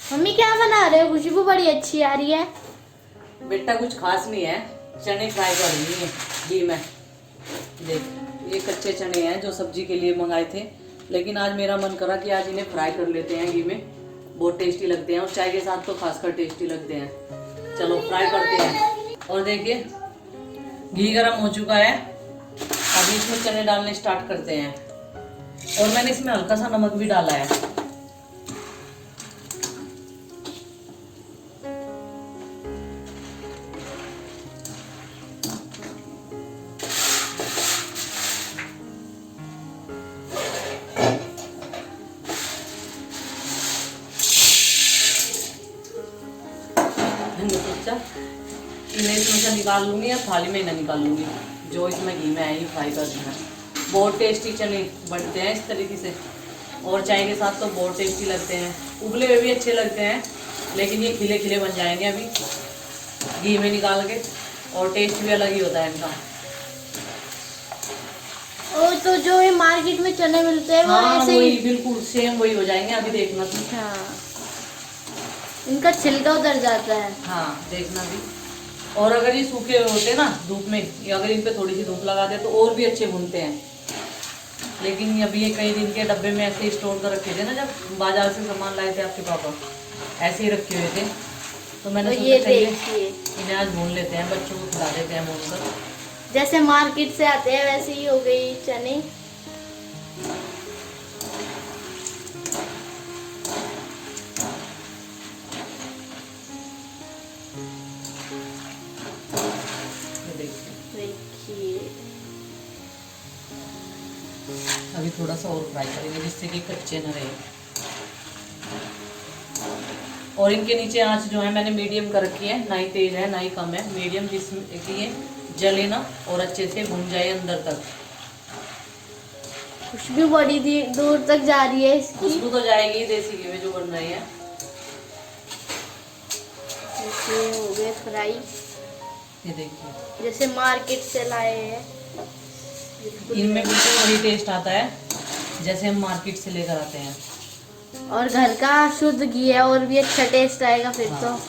Mummy क्या बना रहे हो? खुशबू बड़ी अच्छी आ रही है। बेटा कुछ खास नहीं है, चने फ्राई कर रही है घी में। देख ये कच्चे चने हैं जो सब्जी के लिए मंगाए थे, लेकिन आज मेरा मन करा कि आज इन्हें फ्राई कर लेते हैं घी में। बहुत टेस्टी लगते हैं और चाय के साथ तो खासकर टेस्टी लगते हैं। चलो फ्राई करते हैं। और देखिए घी गर्म हो चुका है, अभी इसमें चने डालने स्टार्ट करते हैं। और मैंने इसमें हल्का सा नमक भी डाला है। सोचा इन्हें इसमें से निकाल लूंगी या थाली में इन्हें निकाल लूंगी, जो इसमें घी में है ही फ्राई कर देना। बहुत टेस्टी चने बनते हैं इस तरीके से, और चाय के साथ तो बहुत टेस्टी लगते हैं। उबले हुए भी अच्छे लगते हैं, लेकिन ये खिले खिले बन जाएंगे अभी घी में निकाल के, और टेस्ट भी अलग ही होता है इनका। ओ तो जो ये मार्केट में चने मिलते हैं वो हाँ ऐसे वही ही बिल्कुल सेम वही हो जाएंगे, अभी देखना तुम। हाँ, इनका छिलका उतर जाता है। हाँ देखना भी। और अगर ये सूखे हुए होते ना धूप में, या अगर इन पे थोड़ी सी धूप लगा दे तो और भी अच्छे भूनते हैं। लेकिन अभी ये कई दिन के डब्बे में ऐसे ही स्टोर कर रखे थे ना, जब बाजार से सामान लाए थे आपके पापा, ऐसे ही रखे हुए थे। तो मैंने तो ये सोचा चलिए देखिए इन्हें आज भून लेते हैं, बच्चों को खिला देते हैं भून कर। जैसे मार्केट से आते हैं वैसे ही हो गई चने। देखिए अभी थोड़ा सा और फ्राई करेंगे जिससे कि कच्चे न रहे। और इनके नीचे आंच जो है मैंने मीडियम कर रखी है, ना ही तेज है ना ही कम है, मीडियम, जिसमें कि ये जले ना और अच्छे से भुन जाए अंदर तक। खुशबू बड़ी दूर तक जा रही है इसकी। खुशबू तो जाएगी देसी घी में जो बन रही है। देखिए हो गए फ्राई, ये देखिए जैसे मार्केट से लाए हैं। इनमें बिल्कुल वही टेस्ट आता है जैसे हम मार्केट से लेकर आते हैं। और घर का शुद्ध घी है और भी अच्छा टेस्ट आएगा फिर। हाँ। तो अब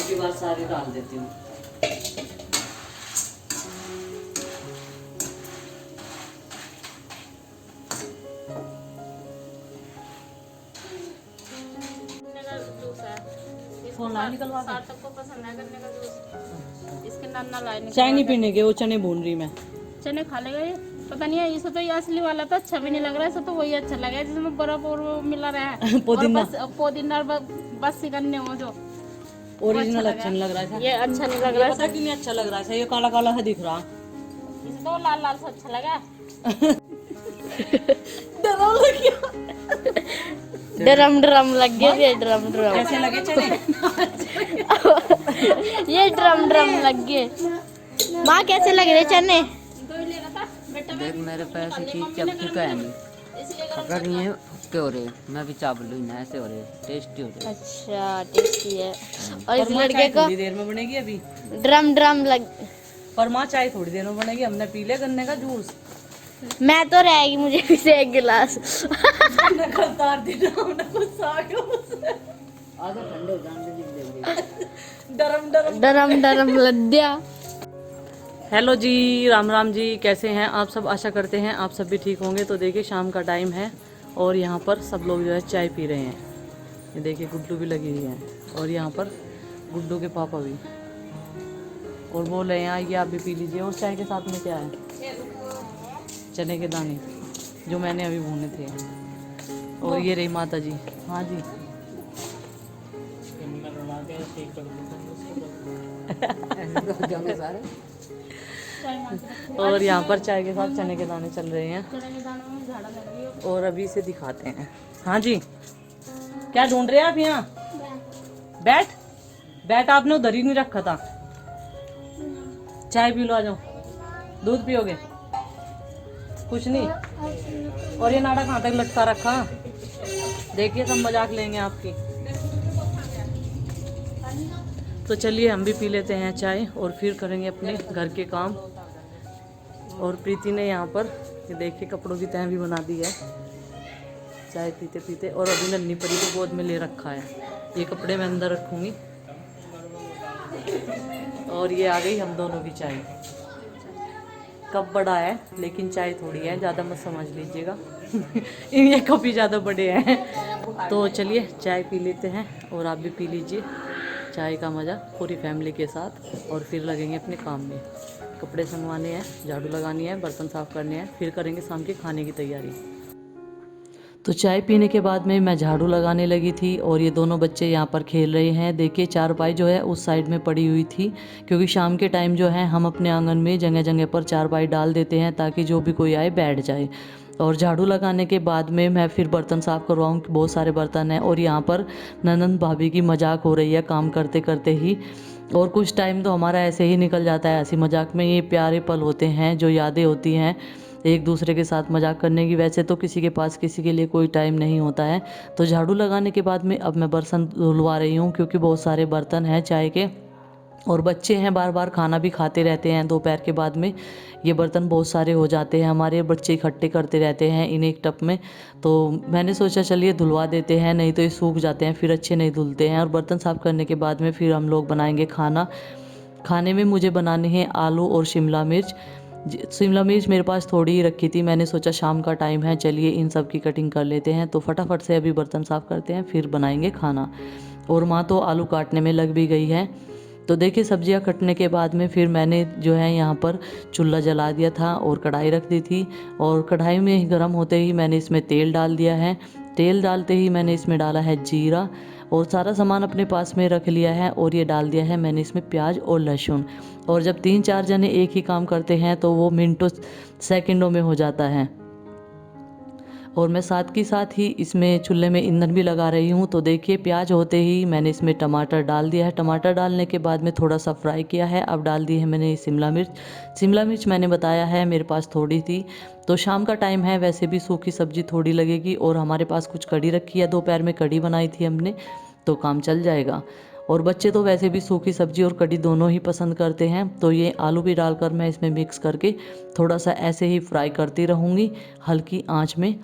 की बार सारी डाल देती हूँ। सबको पसंद है करने का जूस। इसके नन्ना लाने चाय नहीं पीने के, वो चने भून रही मैं। चने खा लेगा ये, पता नहीं है। इसे तो ये असली वाला तो अच्छा भी नहीं लग रहा है, इसे तो वही अच्छा लगा है जिसमें बर्फ और वो मिला रहा है। पुदीना। पुदीना और बस सिकन्ने हो जो ओरिजिनल अच्छा नहीं लग रहा है। ये अच्छा नहीं लग रहा है। पता क्यों नहीं अच्छा लग रहा है? ये काला काला है दिख रहा। इसे तो लाल लाल सा अच्छा लगा। ड्रम ड्रम लग गए ये, ड्रम ड्रम कैसे लगे चने? ये ड्रम ड्रम लग गए। माँ कैसे लग रहे चने? देख मेरे पैर से चीज चपकी का है नहीं, पकड़ नहीं है, फुक्के हो रहे। मैं भी चावल लूँ ना, ऐसे हो रहे, टेस्टी हो रहे। अच्छा टेस्टी है। और इस माँ लड़के चाय को थोड़ी देर में बनेगी अभी। ड्रम ड्रम लग। पर माँ चाय थोड़ी देर में बनेगी, हमने पी लिया गन्ने का जूस। मैं तो रहेगी, मुझे भी से एक गिलास। हमने कल तार देना, हमने कुछ आधा ठंडे हो जाने डरम डरम। डरम डरम लद्या। हेलो जी, राम राम जी, कैसे हैं आप सब? आशा करते हैं आप सब भी ठीक होंगे। तो देखिए शाम का टाइम है और यहाँ पर सब लोग जो है चाय पी रहे हैं। ये देखिए गुड्डू भी लगी हुई है, और यहाँ पर गुड्डू के पापा भी, और बोल रहे हैं आइए आप भी पी लीजिए। और चाय के साथ में क्या है? चने के दाने जो मैंने अभी भूने थे। और ये रही माता जी। हाँ जी सारे। और यहाँ पर चाय के साथ चने के दाने चल रहे हैं, और अभी से दिखाते हैं। हाँ जी क्या ढूंढ रहे हैं आप यहाँ? बैट बैट आपने उधर ही नहीं रखा था। चाय पी लो, आ जाओ। दूध पियोगे? कुछ नहीं। और ये नाड़ा कहाँ तक लटका रखा? देखिए सब मजाक लेंगे आपकी। तो चलिए हम भी पी लेते हैं चाय और फिर करेंगे अपने घर के काम। और प्रीति ने यहाँ पर ये देखिए कपड़ों की तह भी बना दी है। चाय पीते पीते। और अभी नन्ही परी को गोद में ले रखा है, ये कपड़े मैं अंदर रखूँगी। और ये आ गई हम दोनों की चाय। कप बड़ा है लेकिन चाय थोड़ी है, ज़्यादा मत समझ लीजिएगा। ये कप ही ज़्यादा बड़े हैं। तो चलिए चाय पी लेते हैं और आप भी पी लीजिए चाय का मज़ा पूरी फैमिली के साथ। और फिर लगेंगे अपने काम में, कपड़े संगवाने हैं, झाड़ू लगानी है, बर्तन साफ़ करने हैं, फिर करेंगे शाम के खाने की तैयारी। तो चाय पीने के बाद में मैं झाड़ू लगाने लगी थी और ये दोनों बच्चे यहाँ पर खेल रहे हैं। देखिए चारपाई जो है उस साइड में पड़ी हुई थी, क्योंकि शाम के टाइम जो है हम अपने आंगन में जगह जगह पर चारपाई डाल देते हैं ताकि जो भी कोई आए बैठ जाए। और झाड़ू लगाने के बाद में मैं फिर बर्तन साफ़ करवाऊँ, बहुत सारे बर्तन हैं। और यहाँ पर ननंद भाभी की मजाक हो रही है काम करते करते ही। और कुछ टाइम तो हमारा ऐसे ही निकल जाता है हंसी मजाक में। ये प्यारे पल होते हैं जो यादें होती हैं एक दूसरे के साथ मजाक करने की। वैसे तो किसी के पास किसी के लिए कोई टाइम नहीं होता है। तो झाड़ू लगाने के बाद में अब मैं बर्तन धुलवा रही हूँ, क्योंकि बहुत सारे बर्तन हैं चाय के। और बच्चे हैं, बार बार खाना भी खाते रहते हैं दोपहर के बाद में। ये बर्तन बहुत सारे हो जाते हैं, हमारे बच्चे इकट्ठे करते रहते हैं इन एक टप में। तो मैंने सोचा चलिए धुलवा देते हैं, नहीं तो ये सूख जाते हैं फिर अच्छे नहीं धुलते हैं। और बर्तन साफ़ करने के बाद में फिर हम लोग बनाएंगे खाना। खाने में मुझे बनाने हैं आलू और शिमला मिर्च। शिमला मिर्च मेरे पास थोड़ी ही रखी थी, मैंने सोचा शाम का टाइम है, चलिए इन सब की कटिंग कर लेते हैं। तो फटाफट से अभी बर्तन साफ़ करते हैं, फिर बनाएंगे खाना। और माँ तो आलू काटने में लग भी गई है। तो देखिए सब्जियां कटने के बाद में फिर मैंने जो है यहाँ पर चूल्हा जला दिया था और कढ़ाई रख दी थी। और कढ़ाई में गर्म होते ही मैंने इसमें तेल डाल दिया है। तेल डालते ही मैंने इसमें डाला है जीरा और सारा सामान अपने पास में रख लिया है। और ये डाल दिया है मैंने इसमें प्याज और लहसुन। और जब 3-4 जने एक ही काम करते हैं तो वो मिनटों सेकंडों में हो जाता है। और मैं साथ के साथ ही इसमें चूल्हे में ईंधन भी लगा रही हूँ। तो देखिए प्याज होते ही मैंने इसमें टमाटर डाल दिया है। टमाटर डालने के बाद में थोड़ा सा फ्राई किया है। अब डाल दी है मैंने शिमला मिर्च। शिमला मिर्च मैंने बताया है मेरे पास थोड़ी थी, तो शाम का टाइम है, वैसे भी सूखी सब्जी थोड़ी लगेगी। और हमारे पास कुछ कढ़ी रखी है, दोपहर में कढ़ी बनाई थी हमने, तो काम चल जाएगा। और बच्चे तो वैसे भी सूखी सब्जी और कढ़ी दोनों ही पसंद करते हैं। तो ये आलू भी डालकर मैं इसमें मिक्स करके थोड़ा सा ऐसे ही फ्राई करती रहूँगी हल्की आंच में।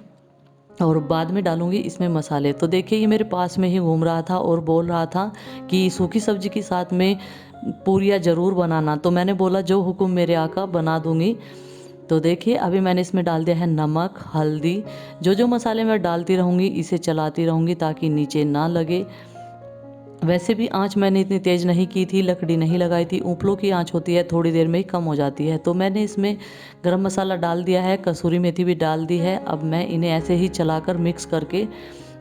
और बाद में डालूंगी इसमें मसाले। तो देखिए ये मेरे पास में ही घूम रहा था और बोल रहा था कि सूखी सब्जी के साथ में पूरियाँ ज़रूर बनाना। तो मैंने बोला जो हुक्म मेरे आका बना दूंगी। तो देखिए अभी मैंने इसमें डाल दिया है नमक, हल्दी। जो मसाले मैं डालती रहूँगी इसे चलाती रहूँगी ताकि नीचे ना लगे। वैसे भी आंच मैंने इतनी तेज़ नहीं की थी, लकड़ी नहीं लगाई थी। ऊपलों की आंच होती है थोड़ी देर में ही कम हो जाती है। तो मैंने इसमें गरम मसाला डाल दिया है, कसूरी मेथी भी डाल दी है। अब मैं इन्हें ऐसे ही चलाकर मिक्स करके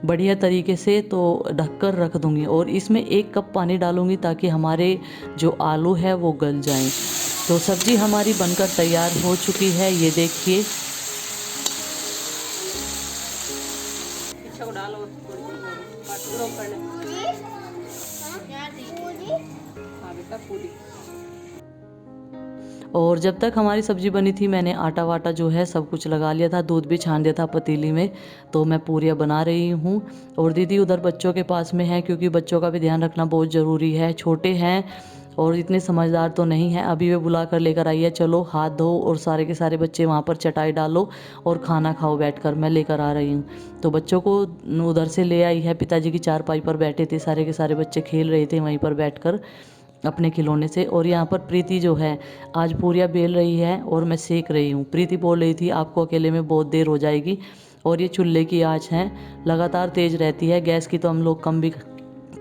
बढ़िया तरीके से तो ढककर रख दूंगी। और इसमें 1 कप पानी डालूंगी ताकि हमारे जो आलू है वो गल जाएं। तो सब्जी हमारी बनकर तैयार हो चुकी है, ये देखिए। और जब तक हमारी सब्ज़ी बनी थी मैंने आटा वाटा जो है सब कुछ लगा लिया था, दूध भी छान दिया था पतीली में। तो मैं पूरियाँ बना रही हूँ। और दीदी उधर बच्चों के पास में है, क्योंकि बच्चों का भी ध्यान रखना बहुत ज़रूरी है। छोटे हैं और इतने समझदार तो नहीं है। अभी वे बुला कर लेकर आई है, चलो हाथ धो और सारे के सारे बच्चे वहाँ पर चटाई डालो और खाना खाओ बैठकर, मैं लेकर आ रही हूँ। तो बच्चों को उधर से ले आई है, पिताजी की चारपाई पर बैठे थे, सारे के सारे बच्चे खेल रहे थे वहीं पर बैठकर अपने खिलौने से। और यहाँ पर प्रीति जो है आज पूरियाँ बेल रही है और मैं सेक रही हूँ। प्रीति बोल रही थी आपको अकेले में बहुत देर हो जाएगी। और ये चूल्हे की आँच है, लगातार तेज़ रहती है। गैस की तो हम लोग कम भी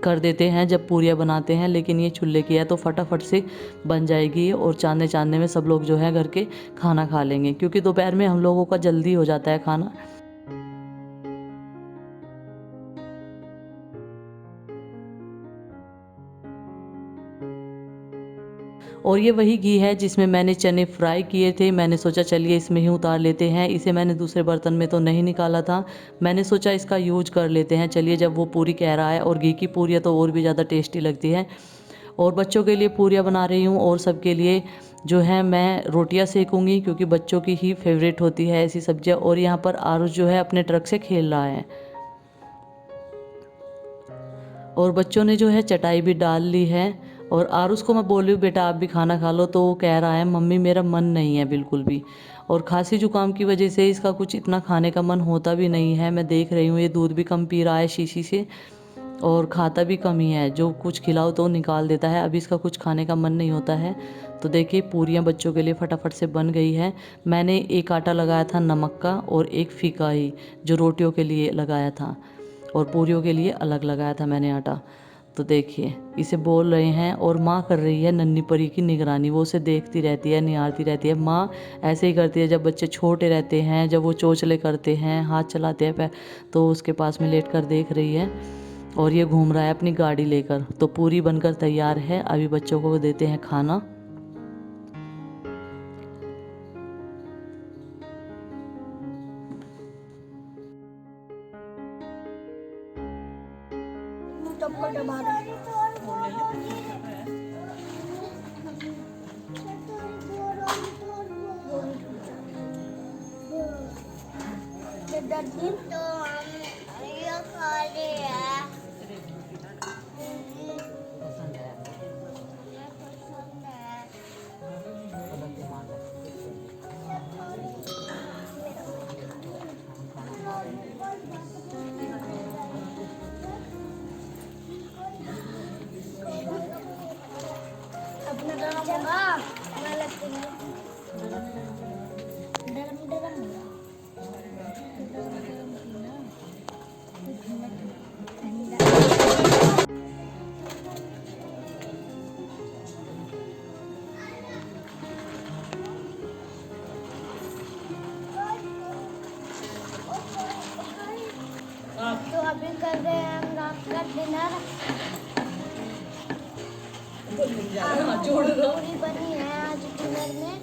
कर देते हैं जब पूरियाँ बनाते हैं, लेकिन ये चूल्हे की है तो फटाफट से बन जाएगी। और चांदने चांदने में सब लोग जो है घर के खाना खा लेंगे, क्योंकि दोपहर में हम लोगों का जल्दी हो जाता है खाना। और ये वही घी है जिसमें मैंने चने फ्राई किए थे। मैंने सोचा चलिए इसमें ही उतार लेते हैं। इसे मैंने दूसरे बर्तन में तो नहीं निकाला था, मैंने सोचा इसका यूज कर लेते हैं। चलिए जब वो पूरी कह रहा है, और घी की पूरियाँ तो और भी ज़्यादा टेस्टी लगती है। और बच्चों के लिए पूरियाँ बना रही हूँ और सबके लिए जो है मैं रोटियाँ सेकूँगी, क्योंकि बच्चों की ही फेवरेट होती है ऐसी सब्जियाँ। और यहाँ पर आरुष जो है अपने ट्रक से खेल रहा है। और बच्चों ने जो है चटाई भी डाल ली है। और आरुष को मैं बोल रही हूँ बेटा आप भी खाना खा लो, तो वो कह रहा है मम्मी मेरा मन नहीं है बिल्कुल भी। और खांसी जुकाम की वजह से इसका कुछ इतना खाने का मन होता भी नहीं है। मैं देख रही हूँ ये दूध भी कम पी रहा है शीशी से और खाता भी कम ही है, जो कुछ खिलाओ तो निकाल देता है। अभी इसका कुछ खाने का मन नहीं होता है। तो देखिए पूरियाँ बच्चों के लिए फटाफट से बन गई है। मैंने एक आटा लगाया था नमक का और एक फीका ही जो रोटियों के लिए लगाया था, और पूरियों के लिए अलग लगाया था मैंने आटा। तो देखिए इसे बोल रहे हैं और माँ कर रही है नन्ही परी की निगरानी। वो उसे देखती रहती है, निहारती रहती है। माँ ऐसे ही करती है जब बच्चे छोटे रहते हैं, जब वो चोचले करते हैं, हाथ चलाते हैं पैर, तो उसके पास में लेट कर देख रही है। और ये घूम रहा है अपनी गाड़ी लेकर। तो पूरी बनकर तैयार है, अभी बच्चों को देते हैं खाना। तो अभी कर रहे हैं हम रात का डिनर। पूरी बनी है आज डिनर में।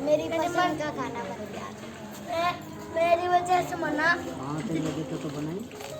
मेरी पसंद का खाना बन गया। मेरी वजह से मना। हाँ तो लगे तो बनाई।